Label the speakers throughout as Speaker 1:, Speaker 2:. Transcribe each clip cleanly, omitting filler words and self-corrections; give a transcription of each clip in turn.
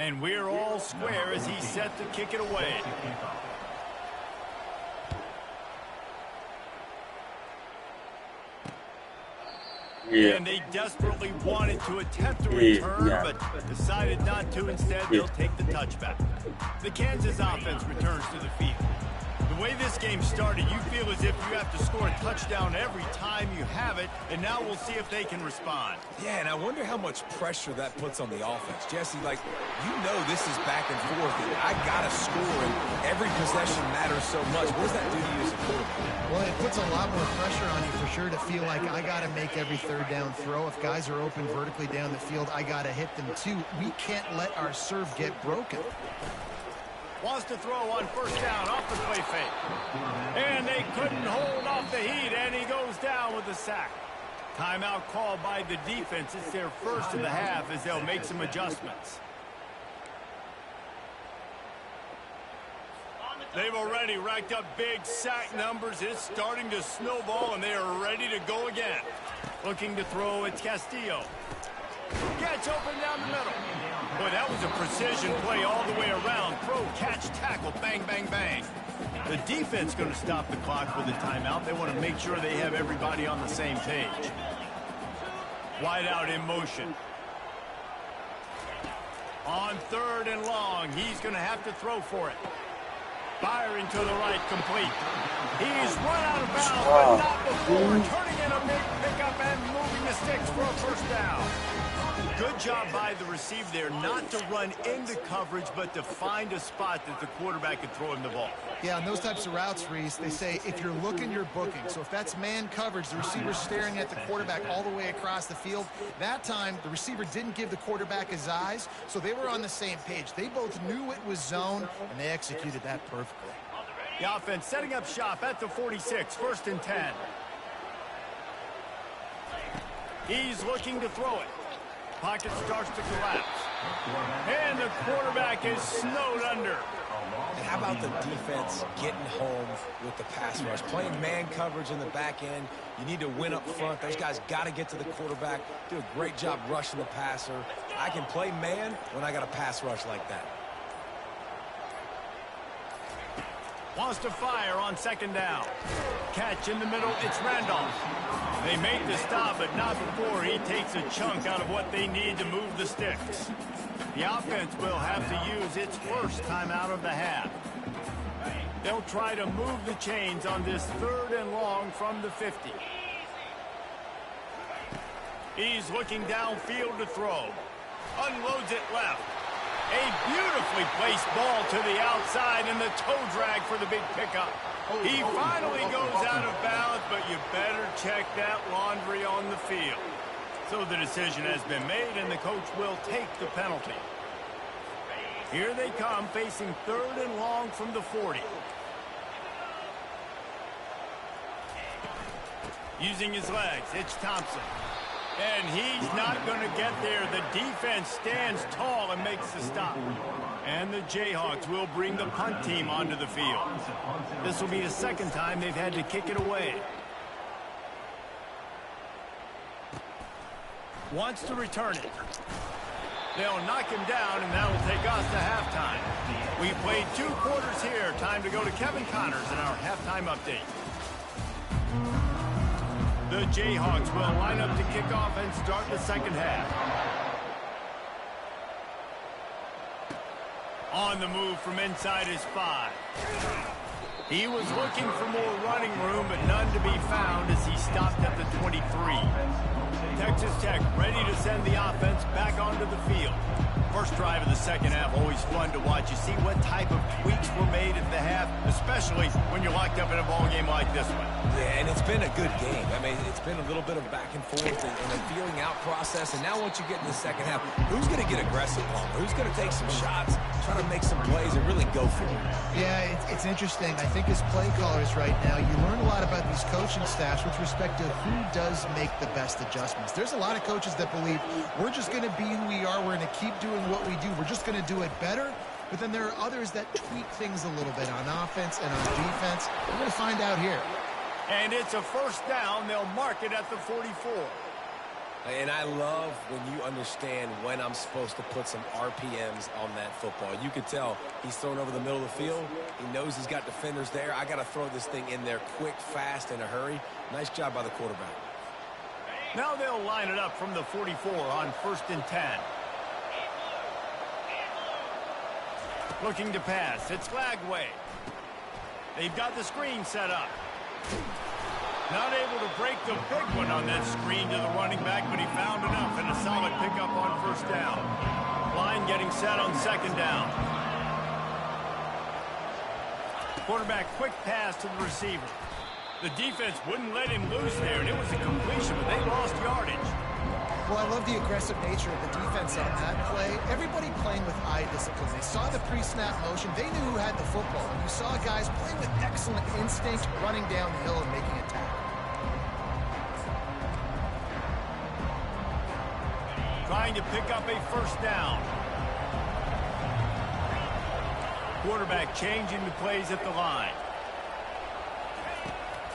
Speaker 1: And we're all square as he's set to kick it away.
Speaker 2: Yeah.
Speaker 1: And they desperately wanted to attempt a return, but decided not to. Instead, they'll take the touchback. The Kansas offense returns to the field. The way this game started, you feel as if you have to score a touchdown every time you have it, and now we'll see if they can respond.
Speaker 3: Yeah, and I wonder how much pressure that puts on the offense. Jesse, like, you know this is back and forth, and I got to score, and every possession matters so much. What does that do to you as a quarterback?
Speaker 4: Well, it puts a lot more pressure on you for sure to feel like I got to make every third down throw. If guys are open vertically down the field, I got to hit them too. We can't let our serve get broken.
Speaker 1: Wants to throw on first down off the play fake. And they couldn't hold off the heat, and he goes down with a sack. Timeout called by the defense. It's their first of the half as they'll make some adjustments. They've already racked up big sack numbers. It's starting to snowball, and they are ready to go again. Looking to throw, it's Castillo. Gets open down the middle. Boy, that was a precision play all the way around. Throw, catch, tackle, bang, bang, bang. The defense going to stop the clock with a timeout. They want to make sure they have everybody on the same page. Wide out in motion. On third and long, he's going to have to throw for it. Firing to the right, complete. He's run out of bounds, but not before turning in a big pickup and moving the sticks for a first down. Good job by the receiver there, not to run into coverage, but to find a spot that the quarterback could throw him the ball.
Speaker 4: Yeah, on those types of routes, Reese, they say if you're looking, you're booking. So if that's man coverage, the receiver's staring at the quarterback all the way across the field. That time, the receiver didn't give the quarterback his eyes, so they were on the same page. They both knew it was zone, and they executed that perfectly.
Speaker 1: The offense setting up shop at the 46, 1st and 10. He's looking to throw it. Pocket starts to collapse. And the quarterback is snowed under.
Speaker 3: And how about the defense getting home with the pass rush? Playing man coverage in the back end. You need to win up front. Those guys got to get to the quarterback. Do a great job rushing the passer. I can play man when I got a pass rush like that.
Speaker 1: Wants to fire on 2nd down. Catch in the middle, it's Randolph. They make the stop, but not before he takes a chunk out of what they need to move the sticks. The offense will have to use its first timeout of the half. They'll try to move the chains on this 3rd and long from the 50. He's looking downfield to throw. Unloads it left. A beautifully placed ball to the outside and the toe drag for the big pickup. He finally goes out of bounds, but you better check that laundry on the field. So the decision has been made, and the coach will take the penalty. Here they come, facing 3rd and long from the 40. Using his legs, it's Thompson. And he's not going to get there. The defense stands tall and makes the stop. And the Jayhawks will bring the punt team onto the field. This will be the 2nd time they've had to kick it away. Wants to return it. They'll knock him down, and that'll take us to halftime. We've played 2 quarters here. Time to go to Kevin Connors in our halftime update. The Jayhawks will line up to kick off and start the 2nd half. On the move from inside his 5. He was looking for more running room, but none to be found as he stopped at the 23. Texas Tech ready to send the offense back onto the field. First drive of the 2nd half, always fun to watch. You see what type of tweaks were made at the half, especially when you're locked up in a ball game like this one.
Speaker 3: Yeah, and it's been a good game. I mean, it's been a little bit of back and forth and a feeling out process. And now once you get in the 2nd half, who's going to get aggressive on? Who's going to take some shots, try to make some plays, and really go for it?
Speaker 4: Yeah, it's interesting. I think as play callers right now, you learn a lot about these coaching staffs with respect to who does make the best adjustments. There's a lot of coaches that believe we're just going to be who we are. We're going to keep doing what we do. We're just going to do it better. But then there are others that tweak things a little bit on offense and on defense. We're going to find out here.
Speaker 1: And it's a first down. They'll mark it at the 44.
Speaker 3: And I love when you understand when I'm supposed to put some RPMs on that football. You can tell he's thrown over the middle of the field. He knows he's got defenders there. I got to throw this thing in there quick, fast, in a hurry. Nice job by the quarterback.
Speaker 1: Now they'll line it up from the 44 on 1st and 10. Looking to pass. It's Lagway. They've got the screen set up. Not able to break the big one on that screen to the running back, but he found enough and a solid pickup on 1st down. Line getting set on 2nd down. Quarterback quick pass to the receiver. The defense wouldn't let him loose there, and it was a completion, but they lost yardage.
Speaker 4: Well, I love the aggressive nature of the defense on that play. Everybody playing with eye discipline. They saw the pre-snap motion. They knew who had the football. You saw guys playing with excellent instinct, running down the hill and making a tackle.
Speaker 1: Trying to pick up a 1st down. Quarterback changing the plays at the line.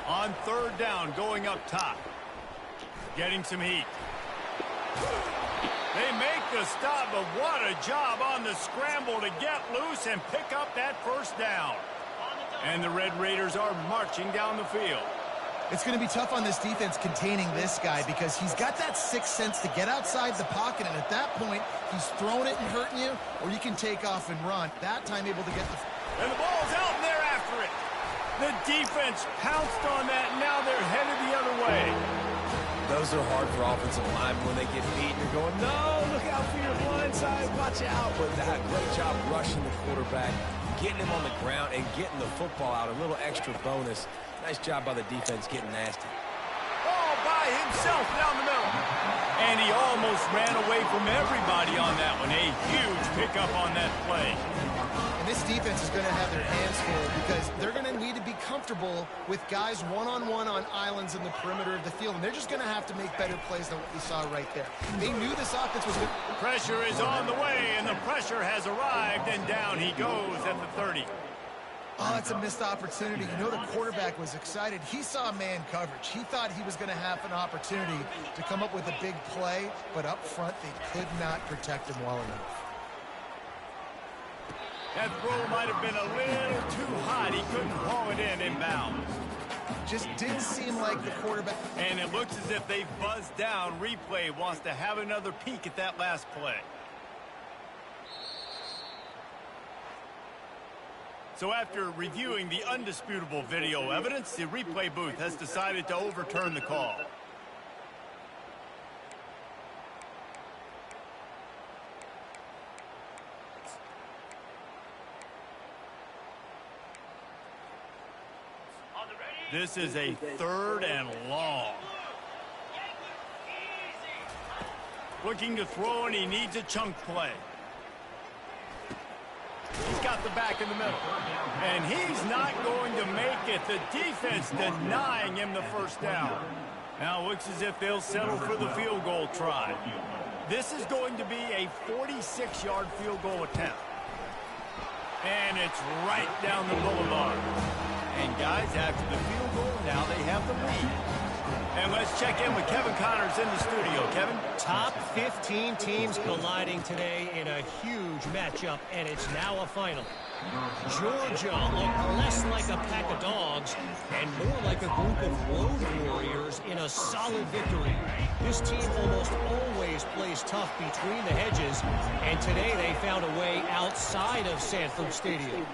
Speaker 1: On 3rd down, going up top. Getting some heat. They make the stop, but what a job on the scramble to get loose and pick up that 1st down. And the Red Raiders are marching down the field.
Speaker 4: It's going to be tough on this defense containing this guy because he's got that sixth sense to get outside the pocket, and at that point, he's throwing it and hurting you, or you can take off and run. That time able to get the...
Speaker 1: And the ball's out, and they're after it. The defense pounced on that, and now they're headed the other way.
Speaker 3: Those are hard for offensive linemen when they get beat. You're going, no, look out for your blind side, watch out. But that great job rushing the quarterback, getting him on the ground, and getting the football out. A little extra bonus. Nice job by the defense getting nasty.
Speaker 1: All by himself down the middle. And he almost ran away from everybody on that one. A huge pickup on that play.
Speaker 4: And this defense is going to have their hands full because they're going to need to be comfortable with guys one-on-one on islands in the perimeter of the field. And they're just going to have to make better plays than what we saw right there. They knew this offense was good.
Speaker 1: Pressure is on the way, and the pressure has arrived, and down he goes at the 30.
Speaker 4: Oh, it's a missed opportunity. You know the quarterback was excited. He saw man coverage. He thought he was going to have an opportunity to come up with a big play, but up front they could not protect him well enough.
Speaker 1: That throw might have been a little too hot. He couldn't haul it in inbounds.
Speaker 4: Just didn't seem like the quarterback.
Speaker 1: And it looks as if they've buzzed down. Replay wants to have another peek at that last play. So after reviewing the undisputable video evidence, the replay booth has decided to overturn the call. This is a 3rd and long. Looking to throw, and he needs a chunk play. He's got the back in the middle. And he's not going to make it. The defense denying him the 1st down. Now it looks as if they'll settle for the field goal try. This is going to be a 46-yard field goal attempt. And it's right down the boulevard. And guys, after the field goal, now they have the lead. And let's check in with Kevin Connors in the studio. Kevin?
Speaker 5: Top 15 teams colliding today in a huge matchup, and it's now a final. Georgia looked less like a pack of dogs and more like a group of road warriors in a solid victory. This team almost always plays tough between the hedges, and today they found a way outside of Sanford Stadium.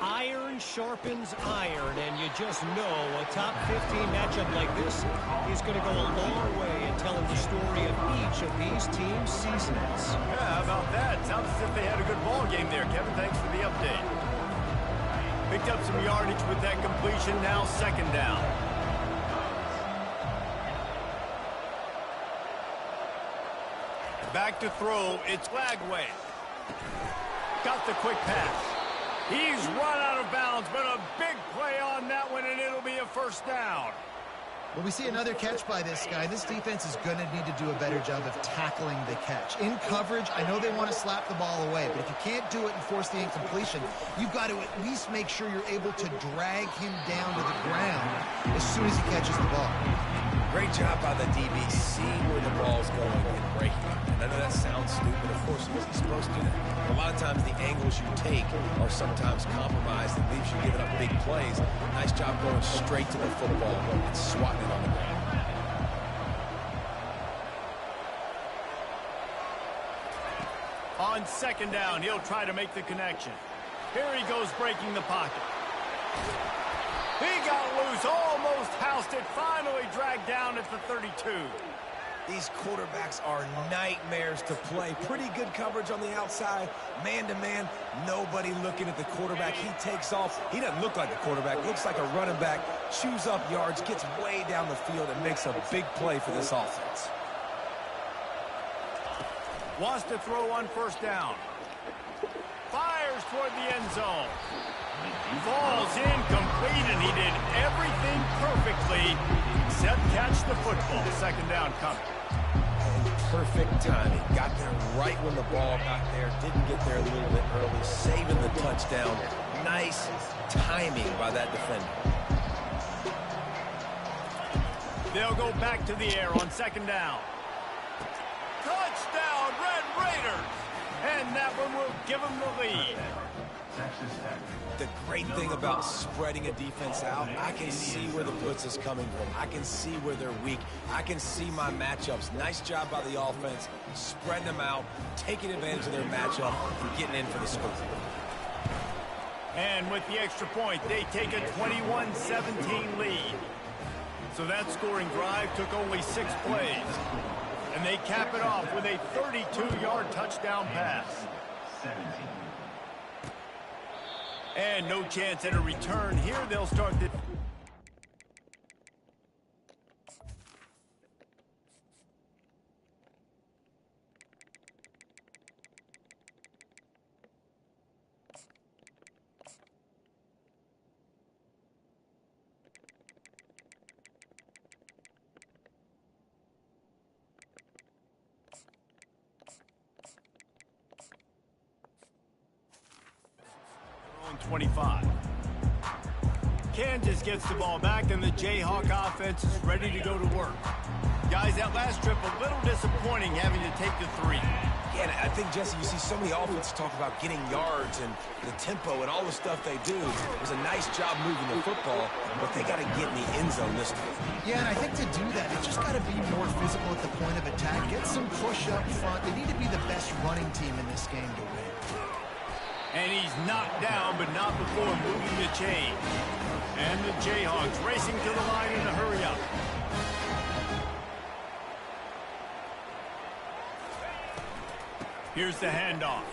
Speaker 5: Iron sharpens iron, and you just know a top 15 matchup like this is going to go a long way in telling the story of each of these teams' seasons.
Speaker 1: Yeah, how about that? Sounds as if they had a good ball game there, Kevin. Thanks for the update. Picked up some yardage with that completion. Now 2nd down. Back to throw. It's Lagway. Got the quick pass. He's run out of bounds, but a big play on that one, and it'll be a 1st down.
Speaker 4: Well, we see another catch by this guy. This defense is going to need to do a better job of tackling the catch. In coverage, I know they want to slap the ball away, but if you can't do it and force the incompletion, you've got to at least make sure you're able to drag him down to the ground as soon as he catches the ball.
Speaker 3: Great job by the DB. See where the ball's going and breaking it. And I know that sounds stupid. Of course, he's supposed to do that. But a lot of times the angles you take are sometimes compromised and leaves you giving up big plays. Nice job going straight to the football and swatting it on the ground.
Speaker 1: On second down, he'll try to make the connection. Here he goes breaking the pocket. He got loose, almost housed it, finally dragged down at the 32.
Speaker 3: These quarterbacks are nightmares to play. Pretty good coverage on the outside. Man-to-man, nobody looking at the quarterback. He takes off. He doesn't look like a quarterback. Looks like a running back. Chews up yards, gets way down the field, and makes a big play for this offense.
Speaker 1: Wants to throw on first down. Fires toward the end zone. Falls incomplete, and he did everything perfectly except catch the football. Second down coming.
Speaker 3: Perfect timing. Got there right when the ball got there. Didn't get there a little bit early. Saving the touchdown. Nice timing by that defender.
Speaker 1: They'll go back to the air on second down. Touchdown, Red Raiders! And that one will give them the lead.
Speaker 3: The great thing about spreading a defense out, I can see where the blitz is coming from. I can see where they're weak. I can see my matchups. Nice job by the offense, spreading them out, taking advantage of their matchup, and getting in for the score.
Speaker 1: And with the extra point, they take a 21-17 lead. So that scoring drive took only 6 plays. And they cap it off with a 32-yard touchdown pass. And no chance at a return here. They'll start the... on 25. Kansas gets the ball back, and the Jayhawk offense is ready to go to work. Guys, that last trip a little disappointing having to take the 3.
Speaker 3: Yeah, and I think, Jesse, you see so many offenses talk about getting yards and the tempo and all the stuff they do. It was a nice job moving the football, but they got to get in the end zone this time.
Speaker 4: Yeah, and I think to do that, it's just got to be more physical at the point of attack. Get some push up front. They need to be the best running team in this game to win.
Speaker 1: And he's knocked down, but not before moving the chain. And the Jayhawks racing to the line in a hurry-up. Here's the handoff.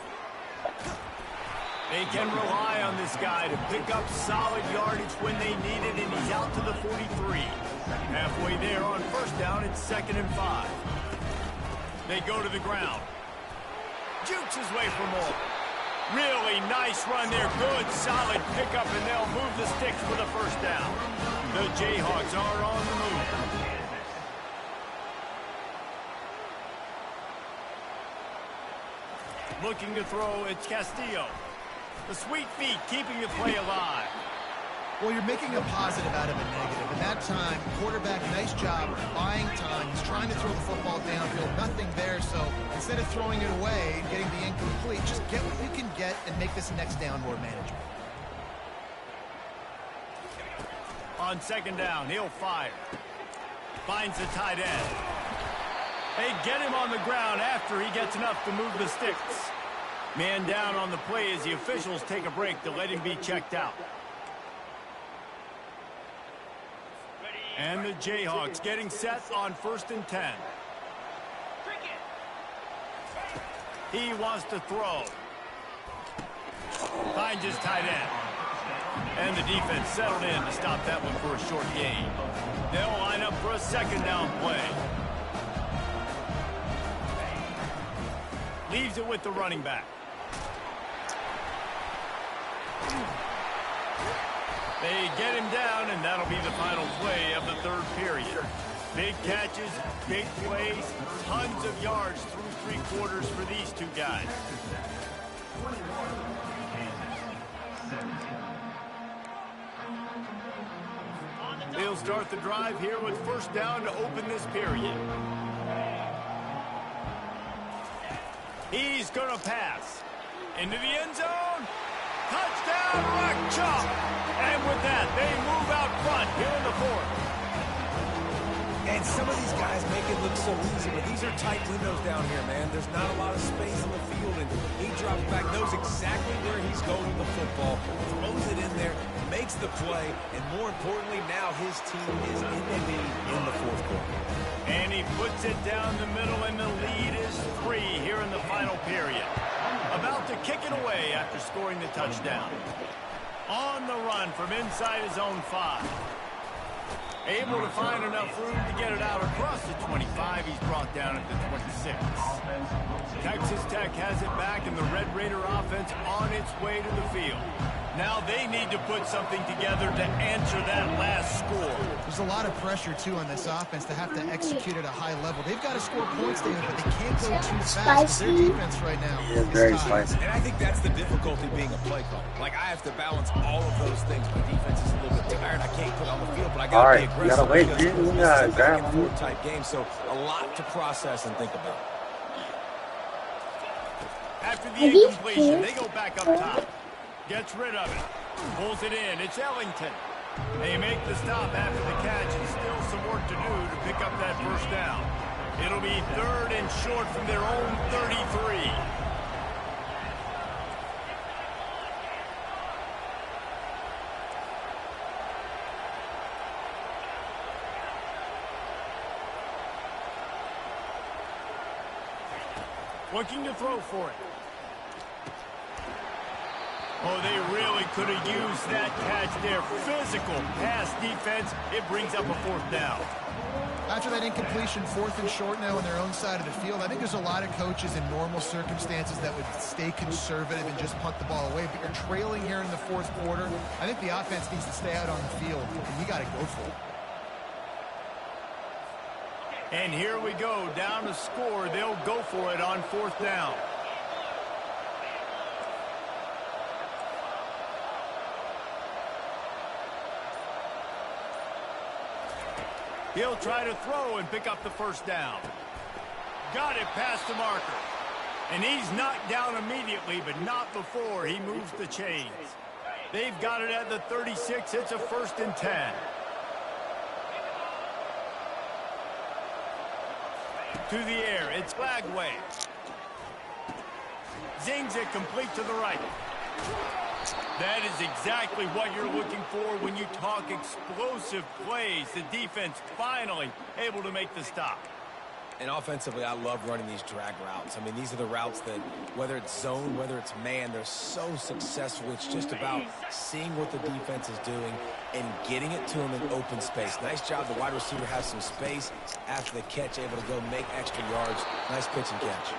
Speaker 1: They can rely on this guy to pick up solid yardage when they need it, and he's out to the 43. Halfway there on first down, it's 2nd and 5. They go to the ground. Jukes his way for more. Really nice run there. Good, solid pickup, and they'll move the sticks for the first down. The Jayhawks are on the move. Looking to throw, it's Castillo. The sweet feet keeping the play alive.
Speaker 4: Well, you're making a positive out of a negative. And that time, quarterback, nice job buying time. He's trying to throw the football downfield. Nothing there, so instead of throwing it away and getting the incomplete, just get what you can get and make this next down more manageable.
Speaker 1: On second down, he'll fire. Finds the tight end. They get him on the ground after he gets enough to move the sticks. Man down on the play as the officials take a break to let him be checked out. And the Jayhawks getting set on 1st and 10. He wants to throw. Finds his tight end. And the defense settled in to stop that one for a short gain. They'll line up for a 2nd down play. Leaves it with the running back. They get him down, and that'll be the final play of the 3rd period. Big catches, big plays, tons of yards through 3 quarters for these 2 guys. They'll start the drive here with first down to open this period. He's going to pass. Into the end zone. Touchdown, Ncaa. And with that, they move out front here in the fourth.
Speaker 3: And some of these guys make it look so easy, but these are tight windows down here, man. There's not a lot of space in the field, and he drops back, knows exactly where he's going with the football, throws it in there, makes the play, and more importantly, now his team is in the lead in the fourth quarter.
Speaker 1: And he puts it down the middle, and the lead is 3 here in the final period. About to kick it away after scoring the touchdown. On the run from inside his own 5. Able to find enough room to get it out across the 25. He's brought down at the 26. Texas Tech has it back, and the Red Raider offense on its way to the field. Now they need to put something together to answer that last score.
Speaker 4: There's a lot of pressure, too, on this offense to have to execute at a high level. They've got to score points, David, but they can't go too fast. Their defense right now
Speaker 2: is very spicy.
Speaker 3: And I think that's the difficulty being a play caller. Like, I have to balance all of those things. My defense is a little bit tired. I can't put on the field, but I got to be aggressive.
Speaker 2: You gotta wait,
Speaker 3: because
Speaker 2: dude.
Speaker 3: this is a back and forth type game, so a lot to process and think about.
Speaker 1: After the incompletion, they go back up top. Gets rid of it. Pulls it in. It's Ellington. They make the stop after the catch, and still some work to do to pick up that first down. It'll be 3rd and short from their own 33. Looking to throw for it. Oh, they really could have used that catch there. Physical pass defense. It brings up a 4th down.
Speaker 4: After that incompletion, 4th and short now on their own side of the field. I think there's a lot of coaches in normal circumstances that would stay conservative and just punt the ball away. But you're trailing here in the 4th quarter. I think the offense needs to stay out on the field, and you got to go for it.
Speaker 1: And here we go, down to score. They'll go for it on 4th down. He'll try to throw and pick up the first down. Got it past the marker. And he's knocked down immediately, but not before he moves the chains. They've got it at the 36. It's a 1st and 10. To the air, it's Glagway. Zings it complete to the right. That is exactly what you're looking for when you talk explosive plays. The defense finally able to make the stop.
Speaker 3: And offensively, I love running these drag routes. I mean, these are the routes that, whether it's zone, whether it's man, they're so successful. It's just about seeing what the defense is doing and getting it to them in open space. Nice job. The wide receiver has some space after the catch, able to go make extra yards. Nice pitch and catch.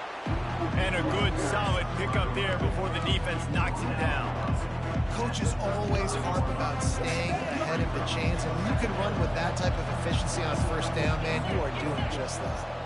Speaker 1: And a good, solid pickup there before the defense knocks him down.
Speaker 4: Coaches always harp about staying ahead of the chains, and when you can run with that type of efficiency on 1st down, man, you are doing just that.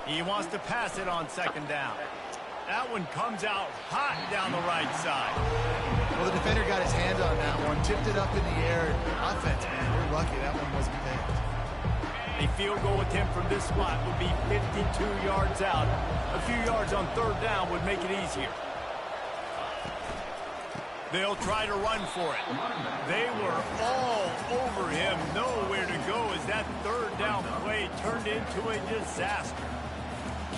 Speaker 1: He wants to pass it on 2nd down. That one comes out hot down the right side.
Speaker 4: Well, the defender got his hand on that one, tipped it up in the air. Offense, man, we're lucky that one wasn't picked.
Speaker 1: A field goal attempt from this spot would be 52 yards out. A few yards on 3rd down would make it easier. They'll try to run for it. They were all over him. Nowhere to go as that 3rd down play turned into a disaster.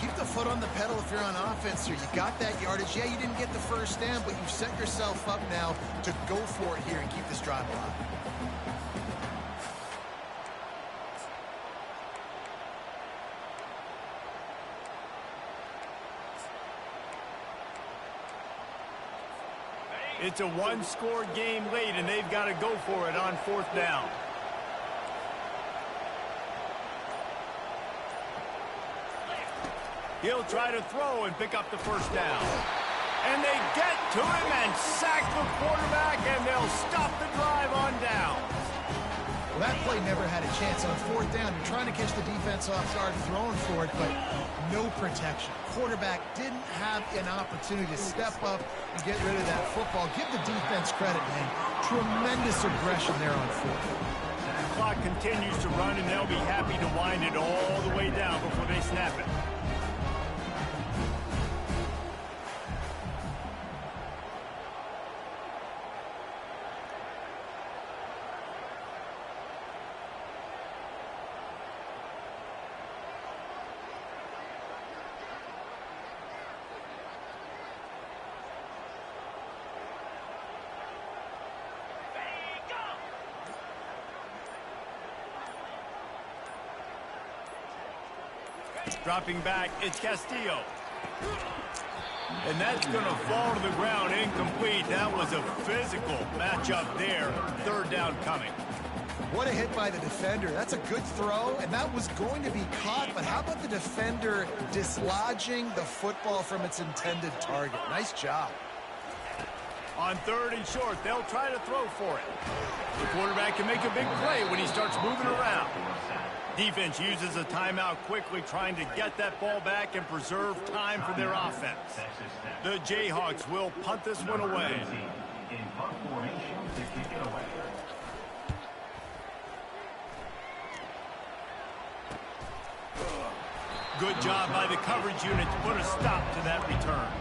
Speaker 4: Keep the foot on the pedal if you're on offense here. You got that yardage. Yeah, you didn't get the first down, but you've set yourself up now to go for it here and keep this drive alive.
Speaker 1: It's a one-score game late, and they've got to go for it on 4th down. He'll try to throw and pick up the first down. And they get to him and sack the quarterback, and they'll stop the drive on down.
Speaker 4: Well, that play never had a chance. On fourth down, you're trying to catch the defense off guard, throwing for it, but no protection. Quarterback didn't have an opportunity to step up and get rid of that football. Give the defense credit, man. Tremendous aggression there on fourth.
Speaker 1: The clock continues to run, and they'll be happy to wind it all the way down before they snap it. Dropping back, it's Castillo. And that's going to fall to the ground incomplete. That was a physical matchup there. Third down coming.
Speaker 4: What a hit by the defender. That's a good throw, and that was going to be caught. But how about the defender dislodging the football from its intended target? Nice job.
Speaker 1: On third and short, they'll try to throw for it. The quarterback can make a big play when he starts moving around. Defense uses a timeout quickly, trying to get that ball back and preserve time for their offense. The Jayhawks will punt this one away. Good job by the coverage unit to put a stop to that return.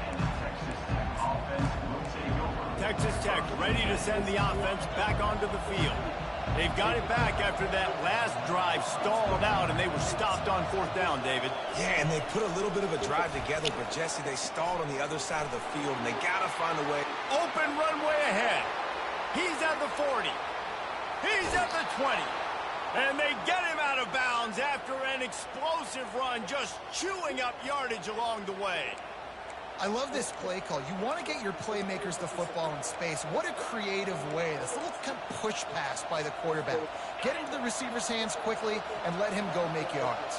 Speaker 1: Texas Tech ready to send the offense back onto the field. They've got it back after that last drive stalled out, and they were stopped on fourth down, David.
Speaker 3: Yeah, and they put a little bit of a drive together, but, Jesse, they stalled on the other side of the field, and they got to find a way.
Speaker 1: Open runway ahead. He's at the 40. He's at the 20. And they get him out of bounds after an explosive run, just chewing up yardage along the way.
Speaker 4: I love this play call. You want to get your playmakers the football in space. What a creative way. This little kind of push pass by the quarterback. Get into the receiver's hands quickly and let him go make yards.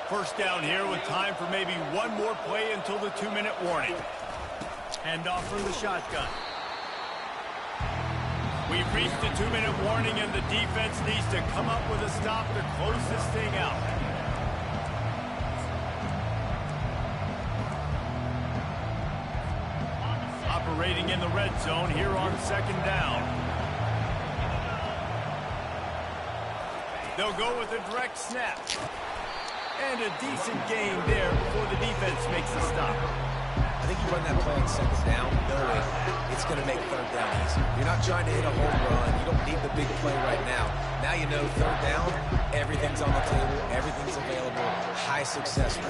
Speaker 1: First down here with time for maybe one more play until the 2-minute warning. Hand off from the shotgun. We've reached the 2-minute warning, and the defense needs to come up with a stop to close this thing out. Operating in the red zone here on second down. They'll go with a direct snap. And a decent gain there before the defense makes the stop.
Speaker 3: I think you run that play on second down knowing it's going to make third down easy. You're not trying to hit a home run. You don't need the big play right now. Now you know third down, everything's on the table, everything's available, high success rate.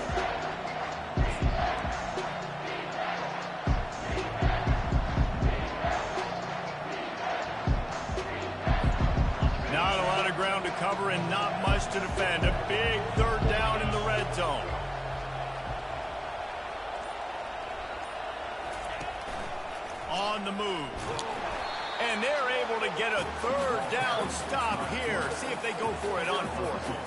Speaker 1: Not a lot of ground to cover and not much to defend. A big third down in the red zone. On the move. And they're able to get a third down stop here. See if they go for it on fourth.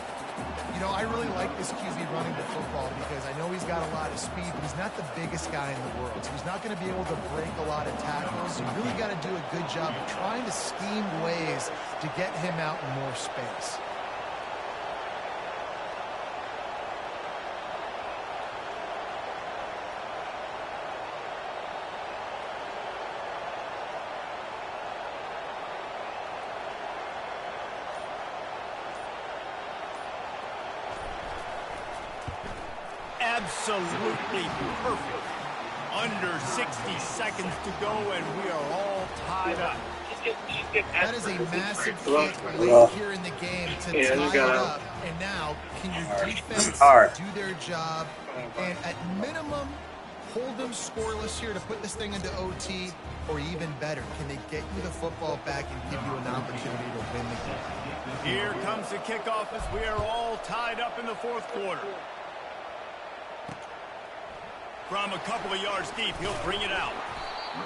Speaker 4: You know, I really like this QB running the football because I know he's got a lot of speed, but he's not the biggest guy in the world. So he's not going to be able to break a lot of tackles. You really got to do a good job of trying to scheme ways to get him out in more space.
Speaker 1: Absolutely perfect. Under 60 seconds to go, and we are all tied up.
Speaker 4: That is a massive hit late here in the game to tie it up. And now, can your defense do their job and at minimum hold them scoreless here to put this thing into OT, or even better, can they get you the football back and give you an opportunity to win the game?
Speaker 1: Here comes the kickoff as we are all tied up in the fourth quarter. From a couple of yards deep, he'll bring it out.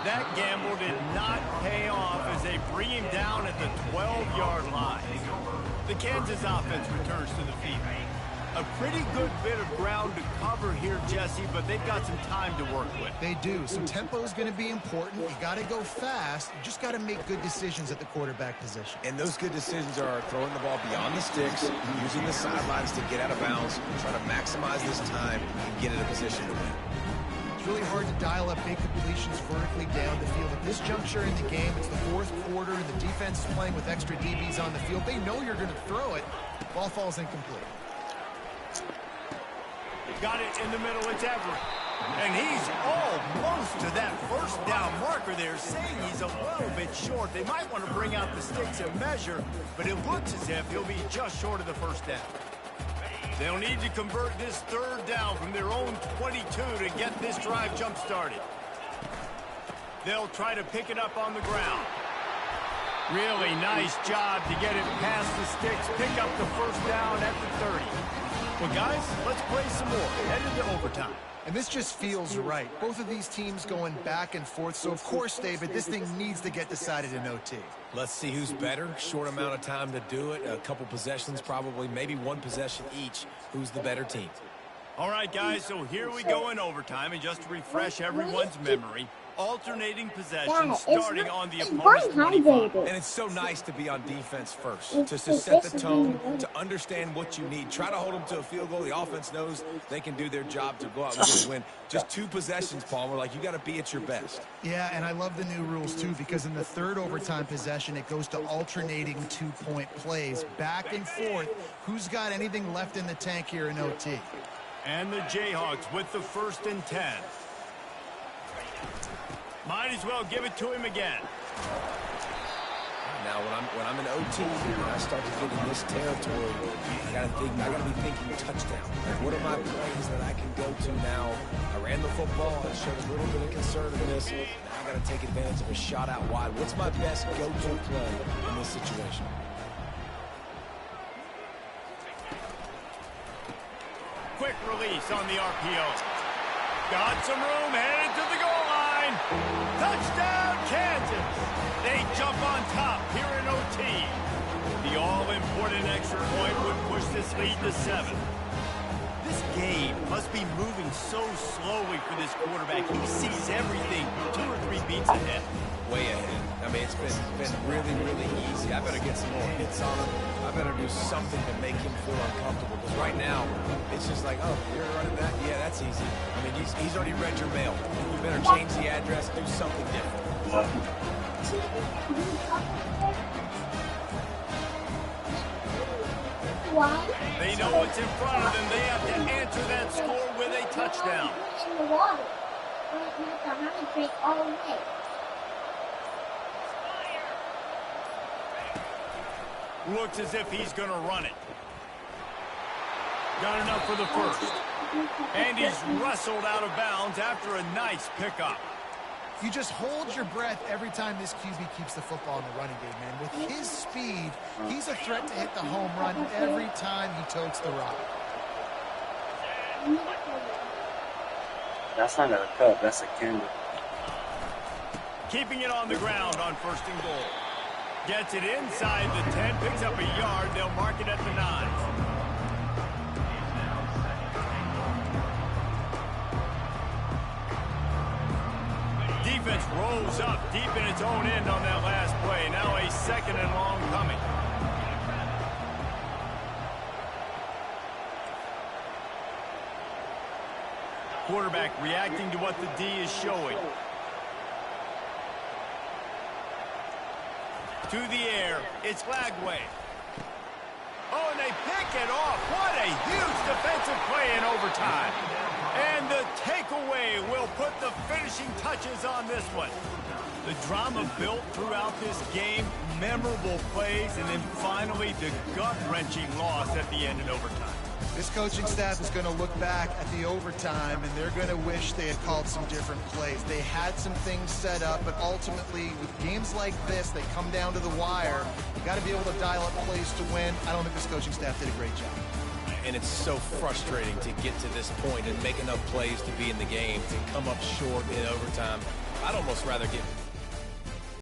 Speaker 1: That gamble did not pay off as they bring him down at the 12-yard line. The Kansas offense returns to the field. A pretty good bit of ground to cover here, Jesse, but they've got some time to work with.
Speaker 4: They do. So tempo is going to be important. You got to go fast. You just got to make good decisions at the quarterback position.
Speaker 3: And those good decisions are throwing the ball beyond the sticks, using the sidelines to get out of bounds, trying to maximize this time and get in a position to win.
Speaker 4: It's really hard to dial up big completions vertically down the field. At this juncture in the game, it's the fourth quarter, and the defense is playing with extra DBs on the field. They know you're going to throw it. Ball falls incomplete.
Speaker 1: Got it in the middle, it's Everett. And he's almost to that first down marker there, saying he's a little bit short. They might want to bring out the sticks and measure, but it looks as if he'll be just short of the first down. They'll need to convert this third down from their own 22 to get this drive jump-started. They'll try to pick it up on the ground. Really nice job to get it past the sticks, pick up the first down at the 30. Well, guys, let's play some more. Headed to overtime.
Speaker 4: And this just feels right. Both of these teams going back and forth. So, of course, David, this thing needs to get decided in OT.
Speaker 3: Let's see who's better. Short amount of time to do it. A couple possessions probably, maybe one possession each. Who's the better team?
Speaker 1: All right, guys, so here we go in overtime. And just to refresh everyone's memory, alternating possessions starting on the opponent's 25.
Speaker 3: And it's so nice to be on defense first, just to set the tone, to understand what you need. Try to hold them to a field goal. The offense knows they can do their job to go out and win. Just two possessions, Palmer, like you got to be at your best.
Speaker 4: Yeah, and I love the new rules, too, because in the third overtime possession, it goes to alternating two-point plays. Back and forth. Who's got anything left in the tank here in OT?
Speaker 1: And the Jayhawks with the 1st and 10. Might as well give it to him again.
Speaker 3: Now, when I'm in OT, when I start to get in this territory, I gotta be thinking touchdown. Like, what are my plays that I can go to now? I ran the football. I showed a little bit of conservativeness. Now I gotta take advantage of a shot out wide. What's my best go-to play in this situation?
Speaker 1: Quick release on the RPO. Got some room, headed to the goal line. Touchdown, Kansas. They jump on top here in OT. The all-important extra point would push this lead to 7. This game must be moving so slowly for this quarterback. He sees everything 2 or 3 beats ahead.
Speaker 3: Way ahead. I mean, it's been really, really easy. I better get some more hits on him. I better do something to make him feel uncomfortable. Because right now, it's just like, oh, you're running that? Yeah, that's easy. I mean, he's already read your mail. You better change the address, do something different.
Speaker 1: They know what's in front of them. They have to answer that score with a touchdown.
Speaker 6: In the water. You have to drink all day.
Speaker 1: Looks as if he's going to run it. Got enough for the first. And he's wrestled out of bounds after a nice pickup.
Speaker 4: You just hold your breath every time this QB keeps the football in the running game, man. With his speed, he's a threat to hit the home run every time he totes the rock.
Speaker 2: That's not a cup, that's a candle.
Speaker 1: Keeping it on the ground on 1st and goal. Gets it inside the 10, picks up a yard. They'll mark it at the 9. Defense rolls up deep in its own end on that last play. Now a 2nd and long coming. Quarterback reacting to what the D is showing. To the air, it's Lagway. Oh, and they pick it off. What a huge defensive play in overtime. And the takeaway will put the finishing touches on this one. The drama built throughout this game, memorable plays, and then finally the gut-wrenching loss at the end in overtime.
Speaker 4: This coaching staff is going to look back at the overtime, and they're going to wish they had called some different plays. They had some things set up, but ultimately, with games like this, they come down to the wire. You got to be able to dial up plays to win. I don't think this coaching staff did a great job.
Speaker 3: And it's so frustrating to get to this point and make enough plays to be in the game, to come up short in overtime. I'd almost rather get